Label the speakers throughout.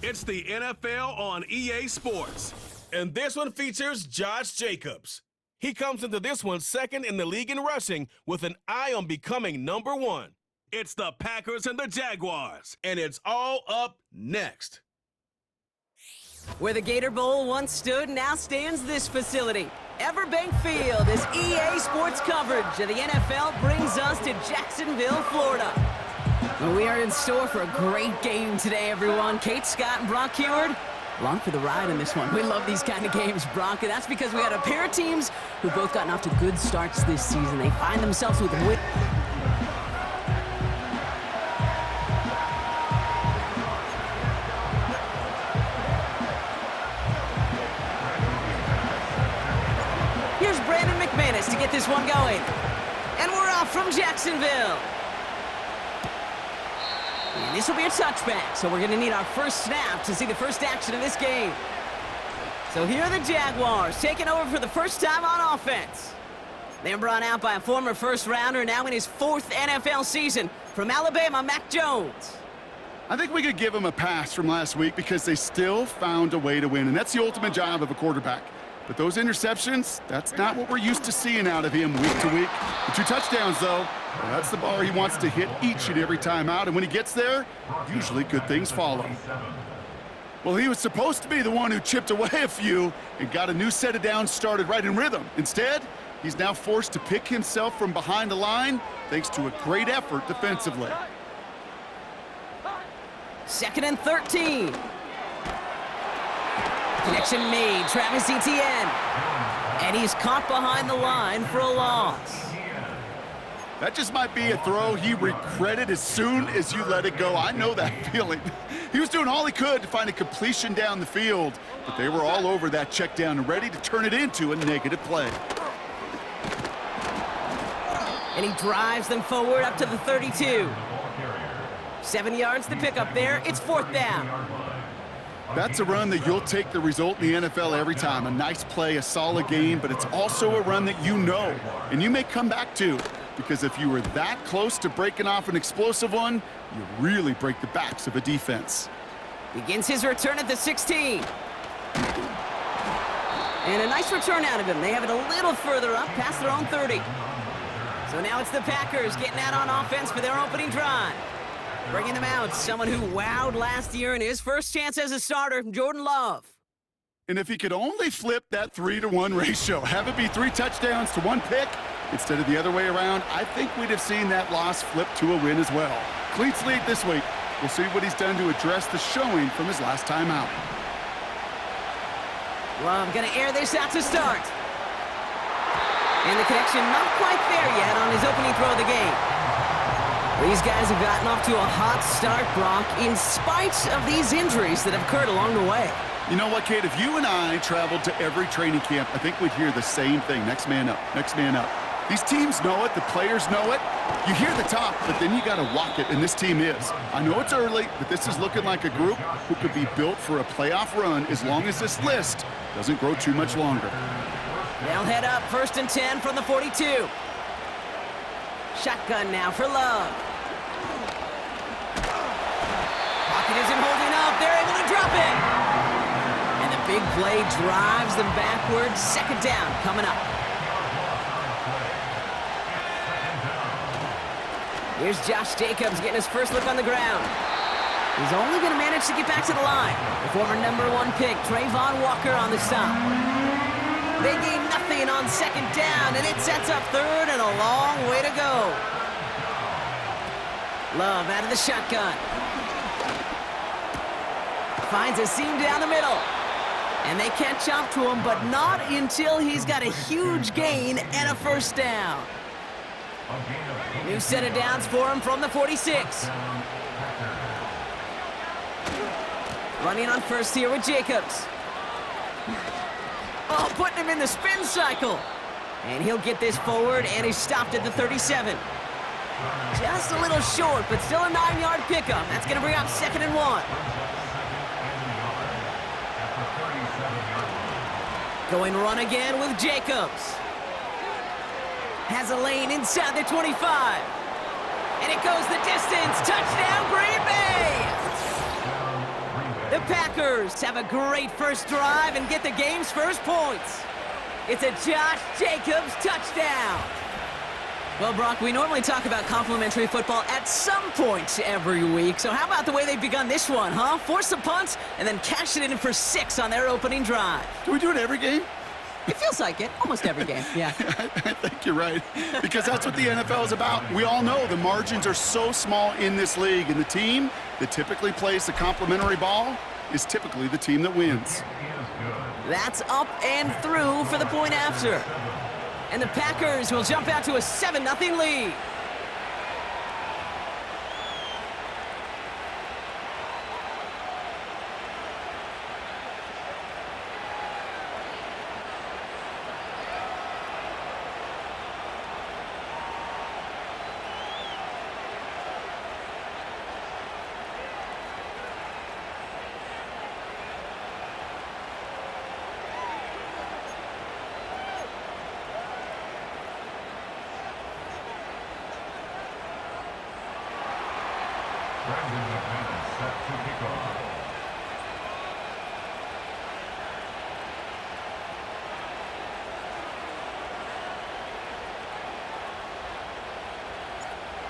Speaker 1: It's the NFL on EA Sports, and this one features Josh Jacobs. He comes into this one second in the league in rushing with an eye on becoming number one. It's the Packers and the Jaguars, and it's all up next.
Speaker 2: Where the Gator Bowl once stood, now stands this facility. Everbank Field, as EA Sports coverage of the NFL brings us to Jacksonville, Florida. Well, we are in store for a great game today, everyone. Kate Scott and Brock Heward, along for the ride in this one. We love these kind of games, Brock, and that's because we got a pair of teams who both gotten off to good starts this season. They find themselves with a win. Here's Brandon McManus to get this one going. And we're off from Jacksonville. And this will be a touchback, so we're going to need our first snap to see the first action of this game. So here are the Jaguars taking over for the first time on offense. They're brought out by a former first-rounder now in his 4th NFL season. From Alabama, Mac Jones.
Speaker 3: I think we could give him a pass from last week because they still found a way to win, and that's the ultimate job of a quarterback. But those interceptions, that's not what we're used to seeing out of him week to week. The 2 touchdowns, though, well, that's the bar he wants to hit each and every time out. And when he gets there, usually good things follow. Well, he was supposed to be the one who chipped away a few and got a new set of downs started right in rhythm. Instead, he's now forced to pick himself from behind the line thanks to a great effort defensively.
Speaker 2: 2nd and 13. Connection made, Travis Etienne. And he's caught behind the line for a loss.
Speaker 3: That just might be a throw he regretted as soon as you let it go. I know that feeling. He was doing all he could to find a completion down the field, but they were all over that check down and ready to turn it into a negative play.
Speaker 2: And he drives them forward up to the 32. 7 yards to pick up there. It's 4th down.
Speaker 3: That's a run that you'll take the result in the NFL every time. A nice play, a solid game, but it's also a run that you know, and you may come back to, because if you were that close to breaking off an explosive one, you really break the backs of a defense.
Speaker 2: Begins his return at the 16. And a nice return out of him. They have it a little further up, past their own 30. So now it's the Packers getting out on offense for their opening drive. Bringing them out, someone who wowed last year in his first chance as a starter, Jordan Love.
Speaker 3: And if he could only flip that 3-to-1 ratio, have it be 3 touchdowns to 1 pick, instead of the other way around, I think we'd have seen that loss flip to a win as well. Clean slate this week. We'll see what he's done to address the showing from his last time out.
Speaker 2: Love gonna air this out to start. And the connection not quite there yet on his opening throw of the game. These guys have gotten off to a hot start, Brock, in spite of these injuries that have occurred along the way.
Speaker 3: You know what, Kate? If you and I traveled to every training camp, I think we'd hear the same thing. Next man up, next man up. These teams know it, the players know it. You hear the talk, but then you got to walk it, and this team is. I know it's early, but this is looking like a group who could be built for a playoff run as long as this list doesn't grow too much longer.
Speaker 2: They'll head up 1st and 10 from the 42. Shotgun now for Love. Pocket isn't holding up. They're able to drop it. And the big play drives them backwards. 2nd down coming up. Here's Josh Jacobs getting his first look on the ground. He's only going to manage to get back to the line. The former #1 pick, Trayvon Walker, on the stop. They gain nothing on 2nd down, and it sets up 3rd and a long way to go. Love out of the shotgun. Finds a seam down the middle. And they catch up to him, but not until he's got a huge gain and a 1st down. New set of downs for him from the 46. Running on 1st here with Jacobs. Oh, putting him in the spin cycle. And he'll get this forward, and he's stopped at the 37. Just a little short, but still a 9-yard pickup. That's going to bring up 2nd and 1. Going run again with Jacobs. Has a lane inside the 25. And it goes the distance. Touchdown, Green Bay! The Packers have a great first drive and get the game's first points. It's a Josh Jacobs touchdown. Well, Brock, we normally talk about complimentary football at some point every week. So how about the way they've begun this one, huh? Force a punt and then cash it in for 6 on their opening drive.
Speaker 3: Do we do it every game?
Speaker 2: It feels like it. Almost every game, yeah.
Speaker 3: I think you're right, because that's what the NFL is about. We all know the margins are so small in this league, and the team that typically plays the complimentary ball is typically the team that wins.
Speaker 2: That's up and through for the point after. And the Packers will jump out to a 7-0 lead.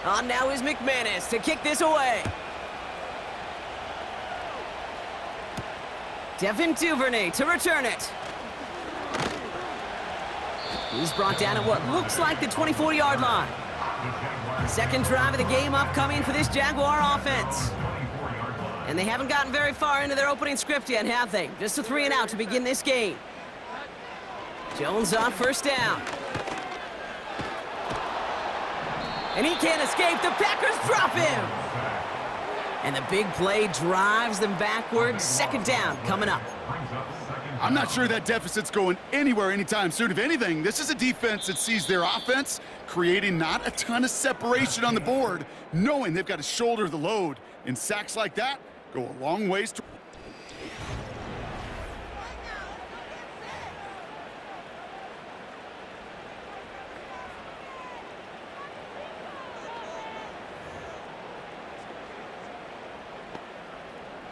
Speaker 2: On now is McManus to kick this away. Devin Duvernay to return it. He's brought down at what looks like the 24-yard line. Second drive of the game upcoming for this Jaguar offense. And they haven't gotten very far into their opening script yet, have they? Just a 3-and-out to begin this game. Jones on first down. And he can't escape. The Packers drop him. And the big play drives them backwards. Second down coming up.
Speaker 3: I'm not sure that deficit's going anywhere anytime soon. If anything, this is a defense that sees their offense creating not a ton of separation on the board, knowing they've got to shoulder the load. And sacks like that go a long ways to...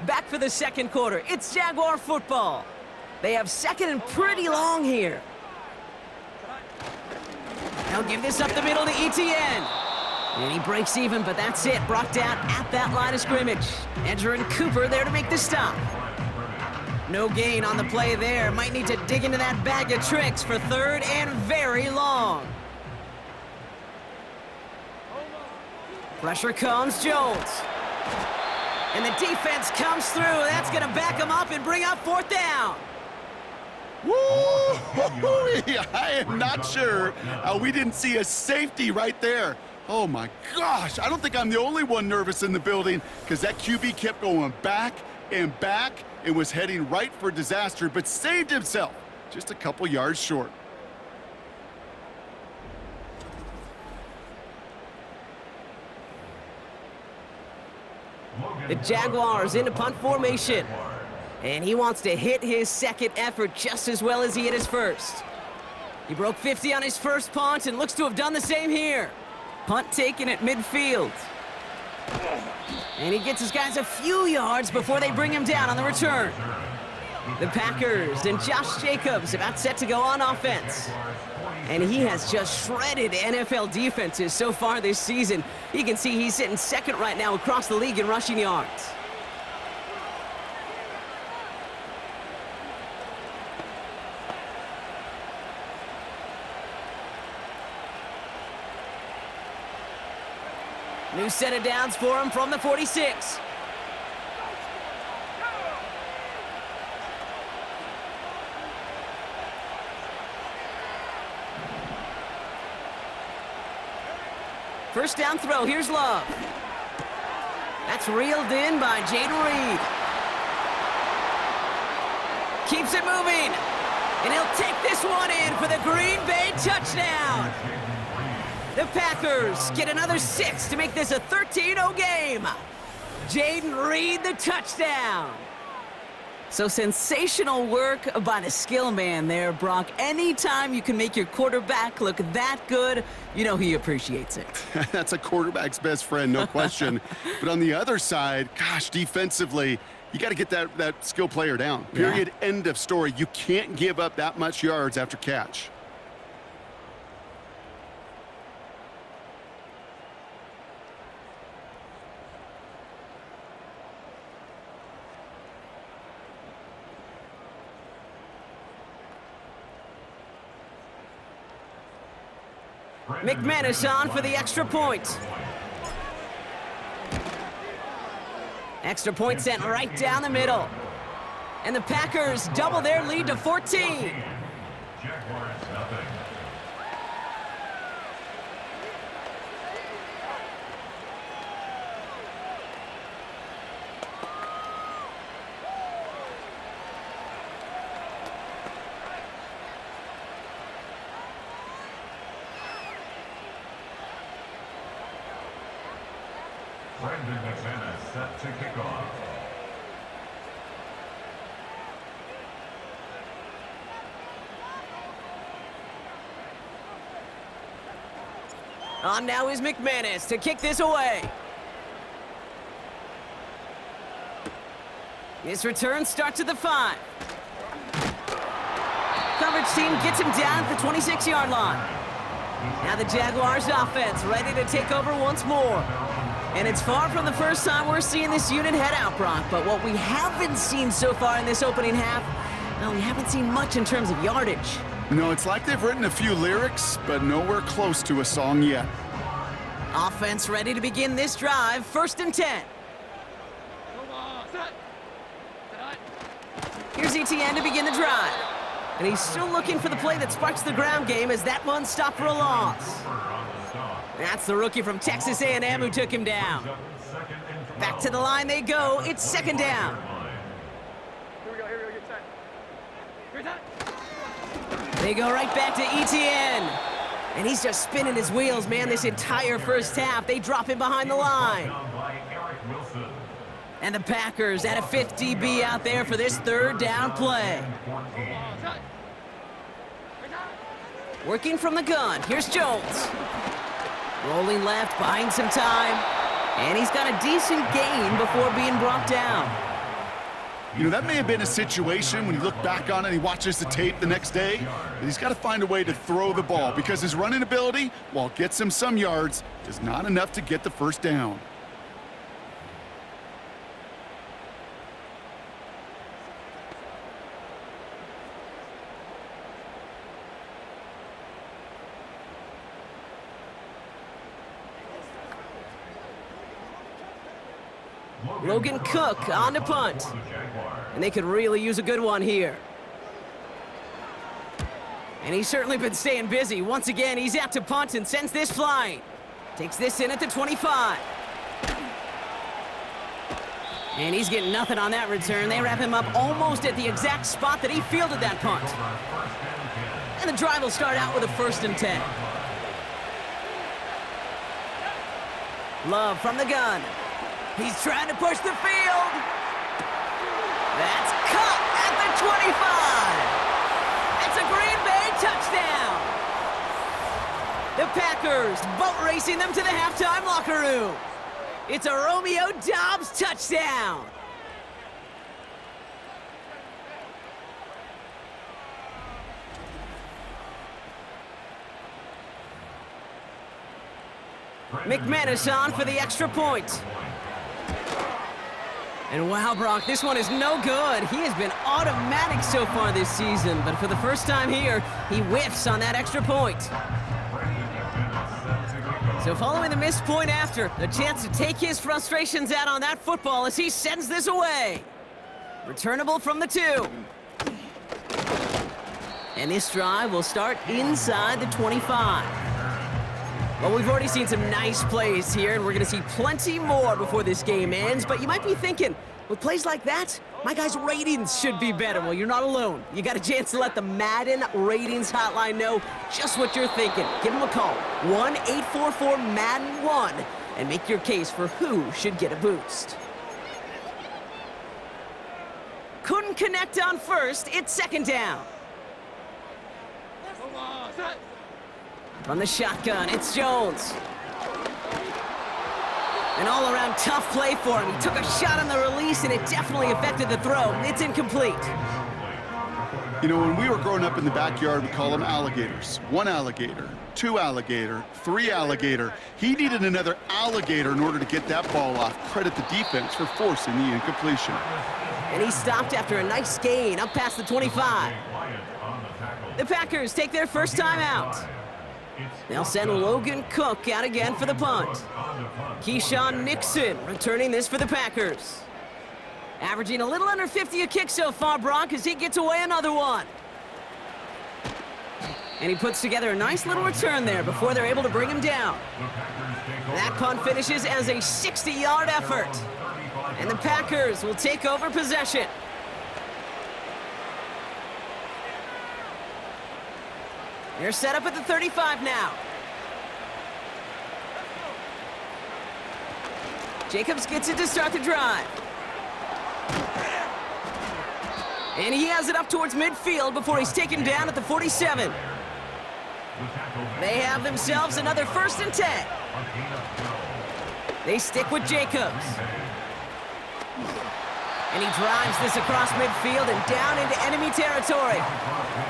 Speaker 2: Back for the second quarter. It's Jaguar football. They have second and pretty long here. They'll give this up the middle to Etienne. And he breaks even, but that's it. Brought down at that line of scrimmage. Edger and Cooper there to make the stop. No gain on the play there. Might need to dig into that bag of tricks for third and very long. Pressure comes, Jones. And the defense comes through. That's going to back him up and bring up fourth down.
Speaker 3: Woo! I am not sure we didn't see a safety right there. Oh, my gosh. I don't think I'm the only one nervous in the building, because that QB kept going back and back and was heading right for disaster, but saved himself just a couple yards short.
Speaker 2: The Jaguars into punt formation. And he wants to hit his second effort just as well as he hit his first. He broke 50 on his first punt and looks to have done the same here. Punt taken at midfield. And he gets his guys a few yards before they bring him down on the return. The Packers and Josh Jacobs about set to go on offense. And he has just shredded NFL defenses so far this season. You can see he's sitting second right now across the league in rushing yards. New set of downs for him from the 46. First down throw, here's Love. That's reeled in by Jaden Reed. Keeps it moving. And he'll take this one in for the Green Bay touchdown. The Packers get another 6 to make this a 13-0 game. Jaden Reed, the touchdown. So sensational work by the skill man there, Brock. Anytime you can make your quarterback look that good, you know he appreciates it.
Speaker 3: That's a quarterback's best friend, no question. But on the other side, gosh, defensively, You got to get that skill player down. Period.
Speaker 2: Yeah.
Speaker 3: End of story. You can't give up that much yards after catch.
Speaker 2: McManus on for the extra point. Extra point sent right down the middle. And the Packers double their lead to 14.
Speaker 4: Jaguars nothing. Brandon McManus set to kick off.
Speaker 2: On now is McManus to kick this away. This return starts at the 5. Coverage team gets him down at the 26-yard line. Now the Jaguars offense ready to take over once more. And it's far from the first time we're seeing this unit head out, Brock. But what we haven't seen so far in this opening half, well, we haven't seen much in terms of yardage.
Speaker 3: No, it's like they've written a few lyrics, but nowhere close to a song yet.
Speaker 2: Offense ready to begin this drive, 1st and 10. Here's ETN to begin the drive. And he's still looking for the play that sparks the ground game as that one stopped for a loss. That's the rookie from Texas A&M who took him down. Back to the line they go. It's 2nd down. They go right back to ETN. And he's just spinning his wheels, man, this entire first half. They drop him behind the line. And the Packers at a 5th DB out there for this 3rd down play. Working from the gun. Here's Jones. Rolling left, buying some time. And he's got a decent gain before being brought down.
Speaker 3: You know, that may have been a situation when you look back on it and he watches the tape the next day, that he's got to find a way to throw the ball because his running ability, while it gets him some yards, is not enough to get the 1st down.
Speaker 2: Logan Cook on to punt. And they could really use a good one here. And he's certainly been staying busy. Once again, he's out to punt and sends this flying. Takes this in at the 25. And he's getting nothing on that return. They wrap him up almost at the exact spot that he fielded that punt. And the drive will start out with a 1st and 10. Love from the gun. He's trying to push the field. That's cut at the 25. It's a Green Bay touchdown. The Packers boat racing them to the halftime locker room. It's a Romeo Doubs touchdown. McManus on for the extra point. And wow, Brock, this one is no good. He has been automatic so far this season, but for the first time here, he whiffs on that extra point. So following the missed point after, a chance to take his frustrations out on that football as he sends this away. Returnable from the 2. And this drive will start inside the 25. Well, we've already seen some nice plays here, and we're going to see plenty more before this game ends. But you might be thinking, with plays like that, my guys' ratings should be better. Well, you're not alone. You got a chance to let the Madden Ratings Hotline know just what you're thinking. Give them a call, 1-844-MADDEN-1, and make your case for who should get a boost. Couldn't connect on 1st. It's 2nd down. From the shotgun, it's Jones. An all-around tough play for him. He took a shot on the release, and it definitely affected the throw. It's incomplete.
Speaker 3: You know, when we were growing up in the backyard, we call them alligators. 1 alligator, 2 alligator, 3 alligator. He needed another alligator in order to get that ball off. Credit the defense for forcing the incompletion.
Speaker 2: And he stopped after a nice gain up past the 25. The Packers take their first time out. They'll send Logan Cook out again for the punt. Keyshawn Nixon returning this for the Packers. Averaging a little under 50 a kick so far, Brock, as he gets away another one. And he puts together a nice little return there before they're able to bring him down. That punt finishes as a 60-yard effort. And the Packers will take over possession. They're set up at the 35 now. Jacobs gets it to start the drive. And he has it up towards midfield before he's taken down at the 47. They have themselves another 1st and 10. They stick with Jacobs. And he drives this across midfield and down into enemy territory.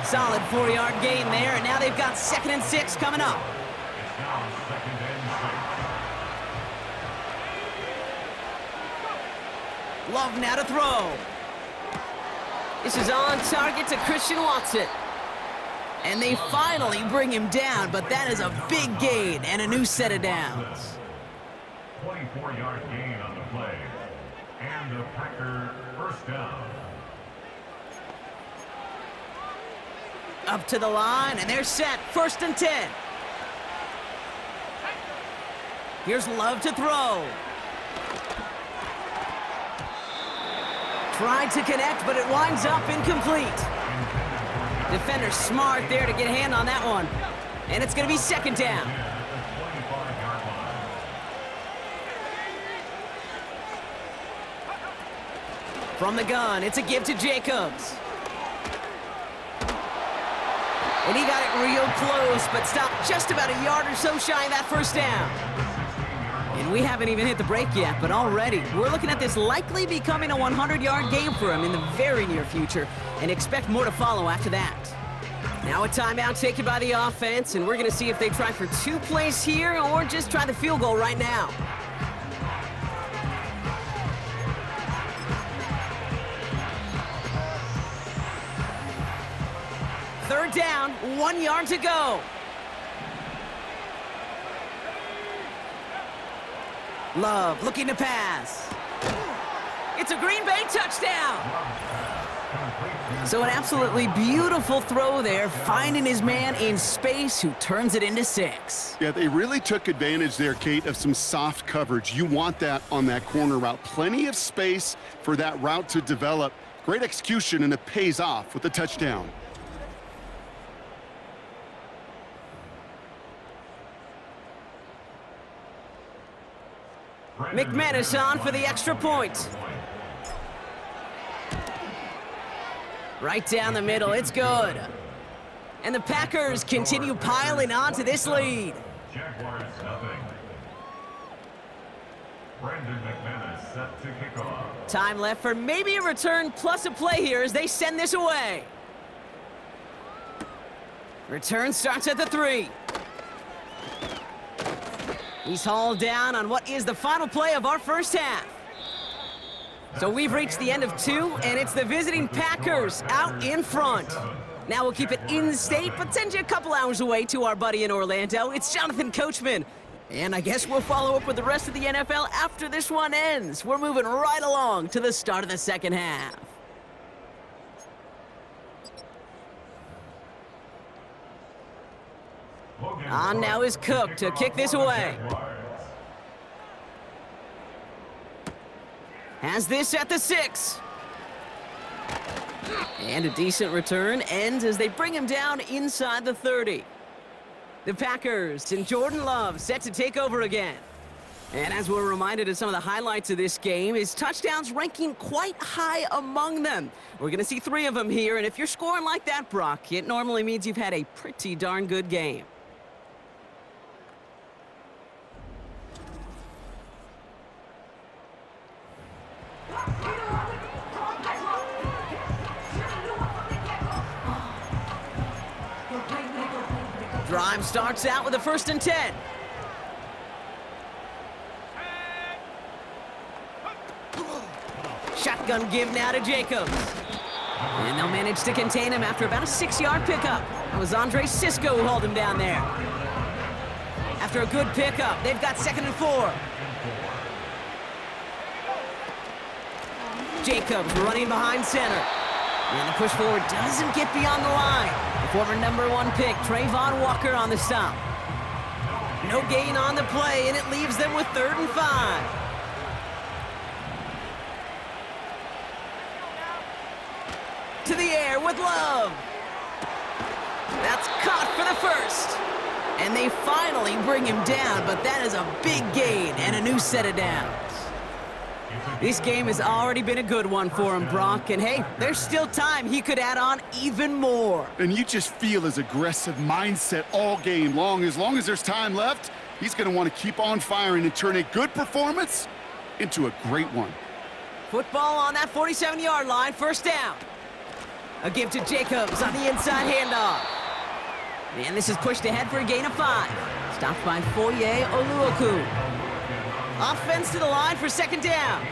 Speaker 2: Solid 4-yard gain there, and now they've got 2nd and 6 coming up. Love now to throw. This is on target to Christian Watson. And they finally bring him down, but that is a big gain and a new set of downs.
Speaker 4: 24-yard gain on the play. And the Packer first down.
Speaker 2: Up to the line, and they're set. 1st and 10. Here's Love to throw. Tried to connect, but it winds up incomplete. Defender smart there to get a hand on that one. And it's going to be 2nd down. From the gun, it's a give to Jacobs. And he got it real close, but stopped just about a yard or so shy of that 1st down. And we haven't even hit the break yet, but already we're looking at this likely becoming a 100-yard game for him in the very near future, and expect more to follow after that. Now a timeout taken by the offense, and we're going to see if they try for 2 plays here or just try the field goal right now. Third down, 1 yard to go. Love looking to pass. It's a Green Bay touchdown. So an absolutely beautiful throw there, finding his man in space who turns it into 6.
Speaker 3: Yeah, they really took advantage there, Kate, of some soft coverage. You want that on that corner route. Plenty of space for that route to develop. Great execution, and it pays off with a touchdown.
Speaker 2: McManus on for the extra point. Right down the middle, it's good. And the Packers continue piling on to this lead.
Speaker 4: Jaguars nothing. Brandon McManus set to kick off.
Speaker 2: Time left for maybe a return plus a play here as they send this away. Return starts at the 3. He's hauled down on what is the final play of our first half. So we've reached the end of 2, and it's the visiting Packers out in front. Now we'll keep it in-state, but send you a couple hours away to our buddy in Orlando. It's Jonathan Coachman. And I guess we'll follow up with the rest of the NFL after this one ends. We're moving right along to the start of the second half. On now is Cook to kick this away. Has this at the 6. And a decent return ends as they bring him down inside the 30. The Packers and Jordan Love set to take over again. And as we're reminded of some of the highlights of this game, his touchdowns ranking quite high among them. We're going to see 3 of them here, and if you're scoring like that, Brock, it normally means you've had a pretty darn good game. Drive starts out with a 1st and 10. Shotgun give now to Jacobs. And they'll manage to contain him after about a 6-yard pickup. It was Andre Sisco who hauled him down there. After a good pickup, they've got 2nd and 4. Jacobs running behind center. And the push forward doesn't get beyond the line. The former #1 pick, Trayvon Walker, on the stop. No gain on the play, and it leaves them with 3rd and 5. To the air with Love. That's caught for the 1st. And they finally bring him down, but that is a big gain and a new set of downs. This game has already been a good one for him, Brock. And hey, there's still time. He could add on even more.
Speaker 3: And you just feel his aggressive mindset all game long. As long as there's time left, he's going to want to keep on firing and turn a good performance into a great one.
Speaker 2: Football on that 47-yard line, 1st down. A give to Jacobs on the inside handoff. And this is pushed ahead for a gain of 5. Stopped by Foye Oluokun. Offense to the line for 2nd down.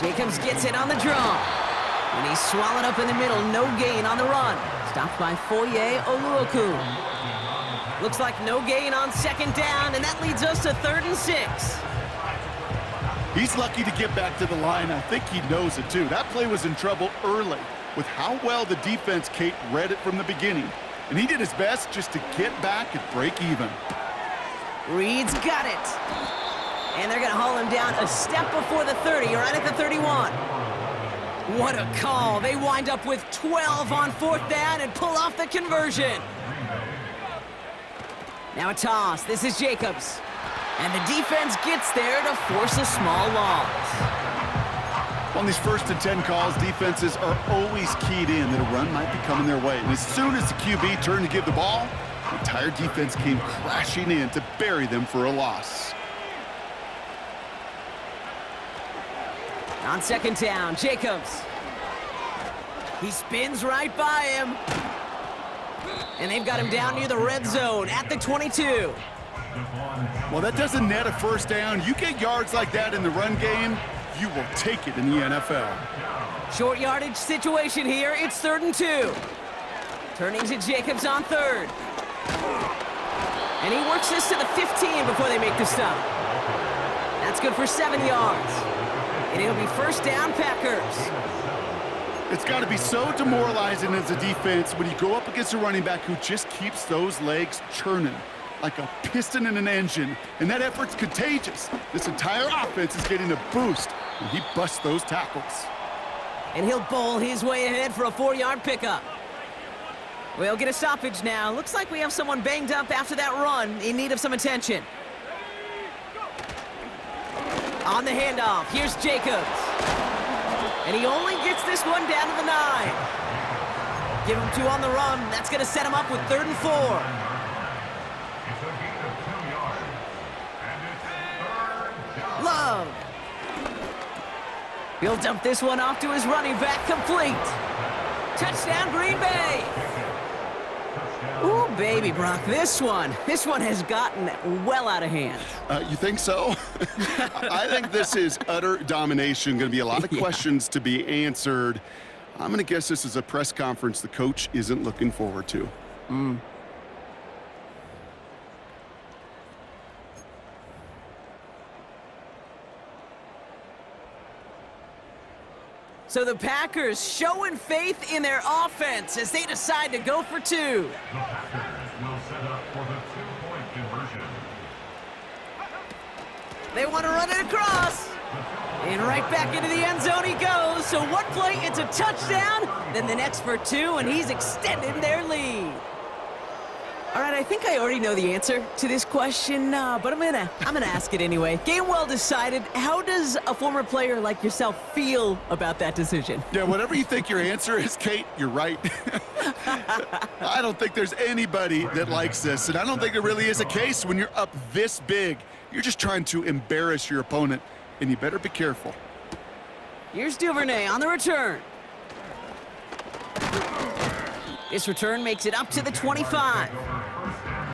Speaker 2: Jacobs gets it on the draw. And he's swallowed up in the middle. No gain on the run. Stopped by Foye Oluokun. Looks like no gain on 2nd down, and that leads us to 3rd and 6.
Speaker 3: He's lucky to get back to the line. I think he knows it, too. That play was in trouble early with how well the defense, Kate, read it from the beginning. And he did his best just to get back and break even.
Speaker 2: Reed's got it. And they're going to haul him down a step before the 30, right at the 31. What a call. They wind up with 12 on 4th down and pull off the conversion. Now a toss. This is Jacobs. And the defense gets there to force a small loss.
Speaker 3: On these 1st and 10 calls, defenses are always keyed in that a run might be coming their way. And as soon as the QB turned to give the ball, the entire defense came crashing in to bury them for a loss.
Speaker 2: On 2nd down, Jacobs. He spins right by him. And they've got him down near the red zone at the 22.
Speaker 3: Well, that doesn't net a 1st down. You get yards like that in the run game, you will take it in the NFL.
Speaker 2: Short yardage situation here. It's 3rd and 2. Turning to Jacobs on 3rd. And he works this to the 15 before they make the stop. That's good for 7 yards. And it'll be 1st down, Packers.
Speaker 3: It's got to be so demoralizing as a defense when you go up against a running back who just keeps those legs churning like a piston in an engine, and that effort's contagious. This entire offense is getting a boost when he busts those tackles.
Speaker 2: And he'll bowl his way ahead for a 4-yard pickup. We'll get a stoppage now. Looks like we have someone banged up after that run in need of some attention. On the handoff, here's Jacobs. And he only gets this one down to the 9. Give him 2 on the run. That's going to set him up with 3rd and 4. Love. He'll dump this one off to his running back, complete. Touchdown, Green Bay. Ooh, baby, Brock, this one has gotten well out of hand.
Speaker 3: You think so? I think this is utter domination. Going to be a lot of questions to be answered. I'm going to guess this is a press conference the coach isn't looking forward to.
Speaker 2: So the Packers showing faith in their offense as they decide to go for 2.
Speaker 4: The Packers will set up for the 2-point conversion.
Speaker 2: They want to run it across. And right back into the end zone he goes. So one play, it's a touchdown. Then the next for 2, and he's extending their lead. All right, I think I already know the answer to this question, but I'm gonna ask it anyway. Game well decided. How does a former player like yourself feel about that decision?
Speaker 3: Yeah, whatever you think your answer is, Kate, you're right. I don't think there's anybody that likes this, and I don't think there really is a case when you're up this big. You're just trying to embarrass your opponent, and you better be careful.
Speaker 2: Here's Duvernay on the return. This return makes it up to the 25.